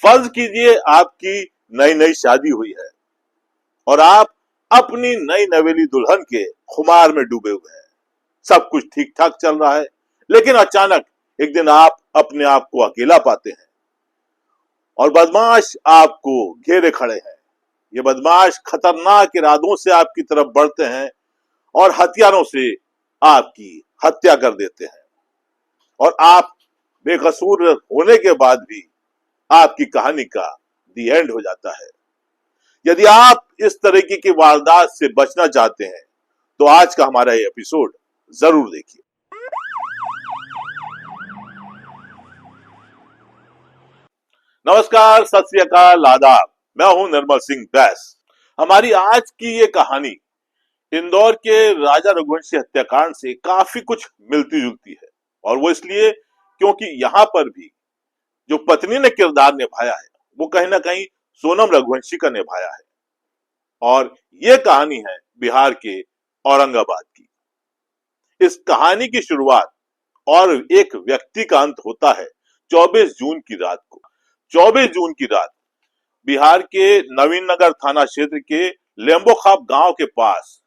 फर्ज कीजिए आपकी नई नई शादी हुई है और आप अपनी नई नवेली दुल्हन के खुमार में डूबे हुए हैं। सब कुछ ठीक ठाक चल रहा है, लेकिन अचानक एक दिन आप अपने आप को अकेला पाते हैं और बदमाश आपको घेरे खड़े हैं। ये बदमाश खतरनाक इरादों से आपकी तरफ बढ़ते हैं और हथियारों से आपकी हत्या कर देते हैं और आप बेकसूर होने के बाद भी आपकी कहानी का दी एंड हो जाता है। यदि आप इस तरीके की वारदात से बचना चाहते हैं तो आज का हमारा ये एपिसोड जरूर देखिए। नमस्कार, सत श्री अकाल, आदाब। मैं हूं निर्मल सिंह बैस। हमारी आज की ये कहानी इंदौर के राजा रघुवंशी हत्याकांड से काफी कुछ मिलती जुलती है और वो इसलिए क्योंकि यहाँ पर भी जो पत्नी ने किरदार निभाया है वो कहीं ना कहीं सोनम रघुवंशी का निभाया है। और ये कहानी है बिहार के औरंगाबाद की। इस कहानी की शुरुआत और एक व्यक्ति का अंत होता है 24 जून की रात को। 24 जून की रात बिहार के नवीन नगर थाना क्षेत्र के लेम्बोखाप गांव के पास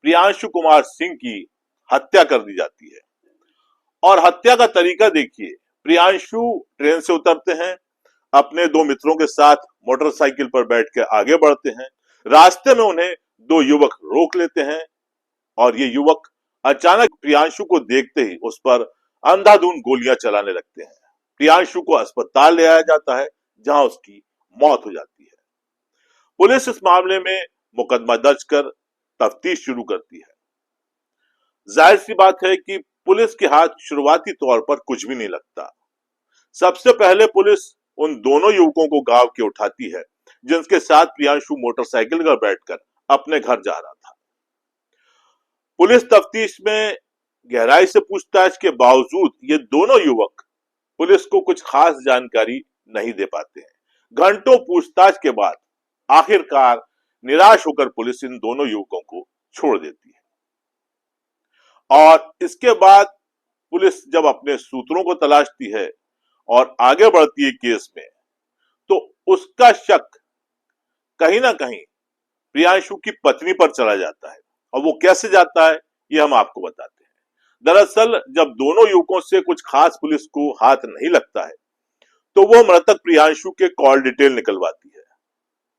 प्रियांशु कुमार सिंह की हत्या कर दी जाती है। और हत्या का तरीका देखिए, प्रियांशु ट्रेन से उतरते हैं, अपने दो मित्रों के साथ मोटरसाइकिल पर बैठ के आगे बढ़ते हैं। रास्ते में उन्हें दो युवक रोक लेते हैं और ये युवक अचानक प्रियांशु को देखते ही उस पर अंधाधुंध गोलियां चलाने लगते हैं। प्रियांशु को अस्पताल ले आया जाता है जहां उसकी मौत हो जाती है। पुलिस इस मामले में मुकदमा दर्ज कर तफ्तीश शुरू करती है। जाहिर सी बात है कि पुलिस के हाथ शुरुआती तौर पर कुछ भी नहीं लगता। सबसे पहले पुलिस उन दोनों युवकों को गांव के उठाती है जिनके साथ प्रियांशु मोटरसाइकिल पर बैठकर अपने घर जा रहा था। पुलिस तफ्तीश में गहराई से पूछताछ के बावजूद ये दोनों युवक पुलिस को कुछ खास जानकारी नहीं दे पाते हैं। घंटों पूछताछ के बाद आखिरकार निराश होकर पुलिस इन दोनों युवकों को छोड़ देती है। और इसके बाद पुलिस जब अपने सूत्रों को तलाशती है और आगे बढ़ती है केस में, तो उसका शक कहीं ना कहीं प्रियांशु की पत्नी पर चला जाता है। और वो कैसे जाता है ये हम आपको बताते हैं। दरअसल जब दोनों युवकों से कुछ खास पुलिस को हाथ नहीं लगता है तो वो मृतक प्रियांशु के कॉल डिटेल निकलवाती है।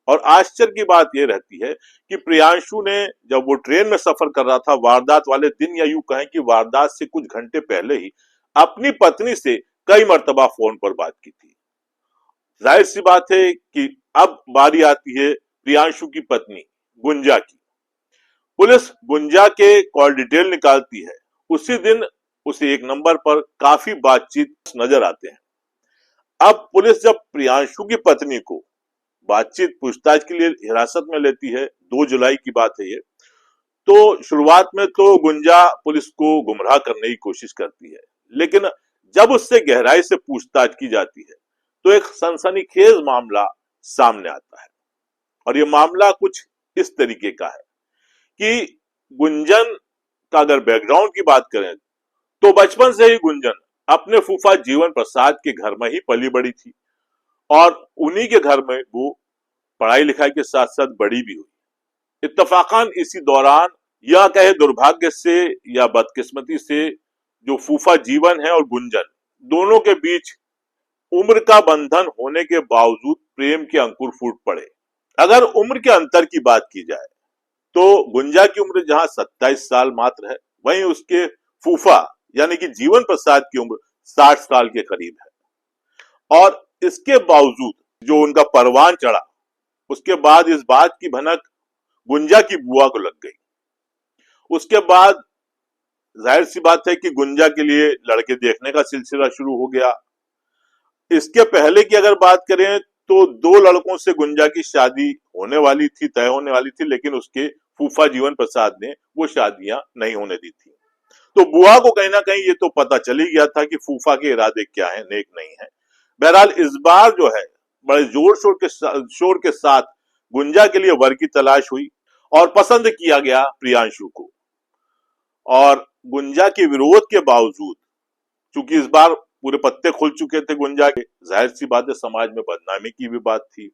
और आश्चर्य की बात यह रहती है कि प्रियांशु ने जब वो ट्रेन में सफर कर रहा था वारदात वाले दिन, या यूं कहें कि वारदात से कुछ घंटे पहले ही अपनी पत्नी से कई मर्तबा फोन पर बात की थी। जाहिर सी बात है कि अब बारी आती है प्रियांशु की पत्नी गुंजा की। पुलिस गुंजा के कॉल डिटेल निकालती है। उसी दिन उसे एक नंबर पर काफी बातचीत नजर आते हैं। अब पुलिस जब प्रियांशु की पत्नी को बातचीत पूछताछ के लिए हिरासत में लेती है, 2 जुलाई की बात है ये, तो शुरुआत में तो गुंजा पुलिस को गुमराह करने की कोशिश करती है, लेकिन जब उससे गहराई से पूछताछ की जाती है तो एक सनसनीखेज मामला सामने आता है। और ये मामला कुछ इस तरीके का है कि गुंजन का अगर बैकग्राउंड की बात करें तो बचपन से ही गुंजन अपने फूफा जीवन प्रसाद के घर में ही पली बड़ी थी और उन्हीं के घर में वो पढ़ाई लिखाई के साथ साथ बड़ी भी हुई। इत्तफाकन इसी दौरान, या कहे दुर्भाग्य से या बदकिस्मती से, जो फूफा जीवन है और गुंजन दोनों के बीच उम्र का बंधन होने के बावजूद प्रेम के अंकुर फूट पड़े। अगर उम्र के अंतर की बात की जाए तो गुंजा की उम्र जहां 27 साल मात्र है, वहीं उसके फूफा यानी कि जीवन प्रसाद की उम्र 60 साल के करीब है। और इसके बावजूद जो उनका परवान चढ़ा, उसके बाद इस बात की भनक गुंजा की बुआ को लग गई। उसके बाद जाहिर सी बात है कि गुंजा के लिए लड़के देखने का सिलसिला शुरू हो गया। इसके पहले की अगर बात करें तो 2 लड़कों से गुंजा की शादी होने वाली थी, तय होने वाली थी, लेकिन उसके फूफा जीवन प्रसाद ने वो शादियां नहीं होने दी थी। तो बुआ को कहीं ना कहीं ये तो पता चल ही गया था कि फूफा के इरादे क्या है, नेक नहीं है। बहरहाल इस बार जो है बड़े जोर शोर के साथ गुंजा के लिए वर की तलाश हुई और पसंद किया गया प्रियांशु को। और गुंजा के विरोध के बावजूद, चूंकि इस बार पूरे पत्ते खुल चुके थे गुंजा के। जाहिर सी बात है समाज में बदनामी की भी बात थी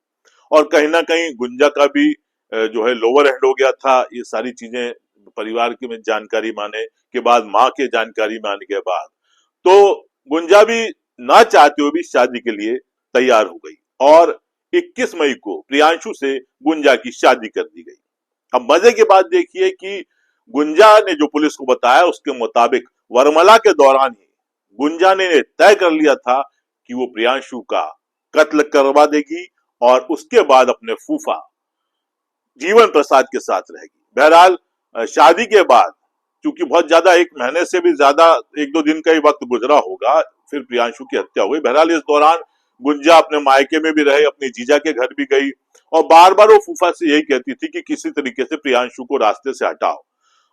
और कहीं ना कहीं गुंजा का भी जो है लोअर एंड हो गया था। ये सारी चीजें परिवार की में जानकारी माने के बाद, माँ के जानकारी माने के बाद, तो गुंजा भी ना चाहते हुए भी शादी के लिए तैयार हो गई और 21 मई को प्रियांशु से गुंजा की शादी कर दी गई। अब मजे की बात देखिए कि गुंजा ने जो पुलिस को बताया उसके मुताबिक वरमला के दौरान ही गुंजा ने तय कर लिया था कि वो प्रियांशु का कत्ल करवा देगी और उसके बाद अपने फूफा जीवन प्रसाद के साथ रहेगी। बहरहाल शादी के बाद, क्योंकि बहुत ज्यादा 1 महीने से भी ज्यादा 1-2 दिन का ही वक्त गुजरा होगा, फिर प्रियांशु की हत्या हुई। बहरहाल इस दौरान गुंजा अपने मायके में भी रहे, अपनी जीजा के घर भी गई और बार बार वो फूफा से यही कहती थी कि किसी तरीके से प्रियांशु को रास्ते से हटाओ।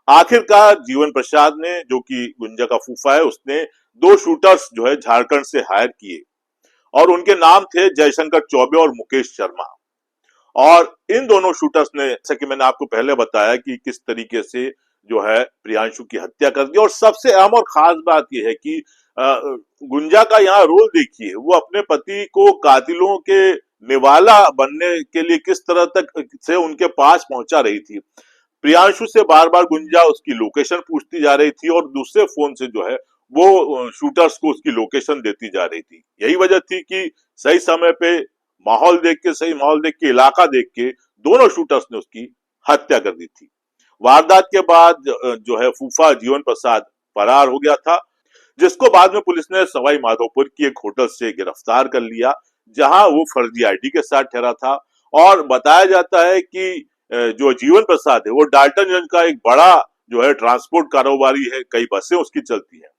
आखिरकार जीवन प्रसाद ने, जो कि गुंजा का फूफा है, उसने 2 शूटर्स जो है झारखंड से हायर किए और उनके नाम थे जयशंकर चौबे और मुकेश शर्मा। और इन दोनों शूटर्स ने, जैसा कि मैंने आपको पहले बताया कि किस तरीके से जो है प्रियांशु की हत्या कर दी। और सबसे अहम और खास बात यह है कि गुंजा का यहाँ रोल देखिए, वो अपने पति को कातिलों के निवाला बनने के लिए किस तरह तक से उनके पास पहुंचा रही थी। प्रियांशु से बार बार गुंजा उसकी लोकेशन पूछती जा रही थी और दूसरे फोन से जो है वो शूटर्स को उसकी लोकेशन देती जा रही थी। यही वजह थी कि सही समय पे माहौल देख के, सही माहौल देख के, इलाका देख के दोनों शूटर्स ने उसकी हत्या कर दी थी। वारदात के बाद जो है फूफा जीवन प्रसाद फरार हो गया था, जिसको बाद में पुलिस ने सवाई माधोपुर की एक होटल से गिरफ्तार कर लिया, जहां वो फर्जी आईडी के साथ ठहरा था। और बताया जाता है कि जो जीवन प्रसाद है वो डाल्टनगंज का एक बड़ा जो है ट्रांसपोर्ट कारोबारी है, कई बसें उसकी चलती हैं।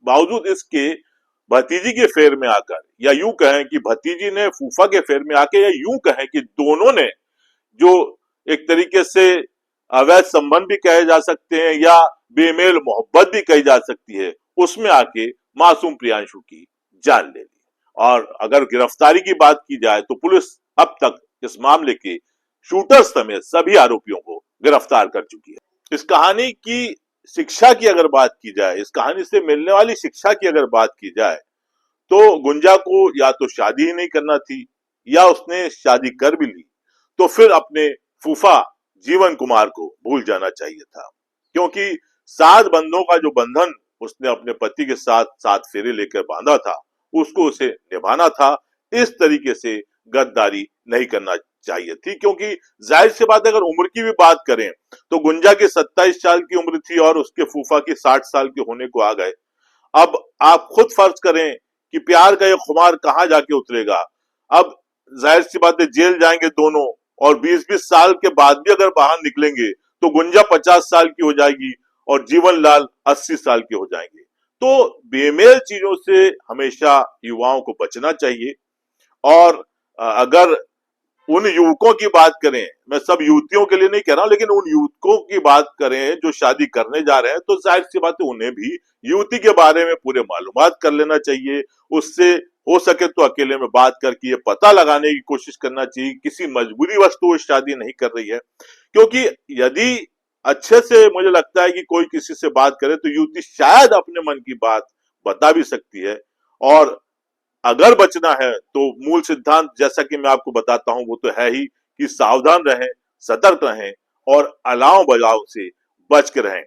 बावजूद इसके भतीजी के फेर में आकर, या यूं कहें कि भतीजी ने फूफा के फेर में आके, या यूं कहें कि दोनों ने जो एक तरीके से अवैध संबंध भी कहे जा सकते हैं या बेमेल मोहब्बत भी कही जा सकती है, उसमें आके मासूम प्रियांशु की जान ले ली। और अगर गिरफ्तारी की बात की जाए तो पुलिस अब तक इस मामले के शूटर समेत सभी आरोपियों को गिरफ्तार कर चुकी है। इस कहानी की शिक्षा की अगर बात की जाए, इस कहानी से मिलने वाली शिक्षा की अगर बात की जाए, तो गुंजा को या तो शादी ही नहीं करना थी, या उसने शादी कर भी ली तो फिर अपने फूफा जीवन कुमार को भूल जाना चाहिए था। क्योंकि 7 बंधों का जो बंधन उसने अपने पति के साथ 7 फेरे लेकर बांधा था, उसको उसे निभाना था। इस तरीके से गद्दारी नहीं करना चाहिए थी। क्योंकि जाहिर सी बात है, अगर उम्र की भी बात करें तो गुंजा की 27 साल की उम्र थी और उसके फूफा की 60 साल के होने को आ गए। अब आप खुद फर्ज करें कि प्यार का ये खुमार कहां जाके उतरेगा। अब जाहिर सी बात है जेल जाएंगे दोनों, और 20-20 साल के बाद भी अगर बाहर निकलेंगे तो गुंजा 50 साल की हो जाएगी और जीवन लाल 80 साल के हो जाएंगे। तो बेमेल चीजों से हमेशा युवाओं को बचना चाहिए। और अगर उन युवकों की बात करें, मैं सब युवतियों के लिए नहीं कह रहा हूं, लेकिन उन युवकों की बात करें जो शादी करने जा रहे हैं, तो जाहिर सी बात है उन्हें भी युवती के बारे में पूरे मालूमात कर लेना चाहिए। उससे हो सके तो अकेले में बात करके ये पता लगाने की कोशिश करना चाहिए, किसी मजबूरी वश वो शादी नहीं कर रही है। क्योंकि यदि अच्छे से मुझे लगता है कि कोई किसी से बात करे तो युवती शायद अपने मन की बात बता भी सकती है। और अगर बचना है तो मूल सिद्धांत, जैसा कि मैं आपको बताता हूं, वो तो है ही कि सावधान रहें, सतर्क रहें और अलाव बजाव से बच के रहें।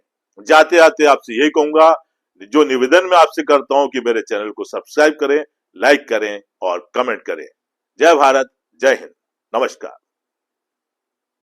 जाते जाते आपसे यही कहूंगा, जो निवेदन मैं आपसे करता हूं कि मेरे चैनल को सब्सक्राइब करें, लाइक करें और कमेंट करें। जय भारत, जय हिंद, नमस्कार।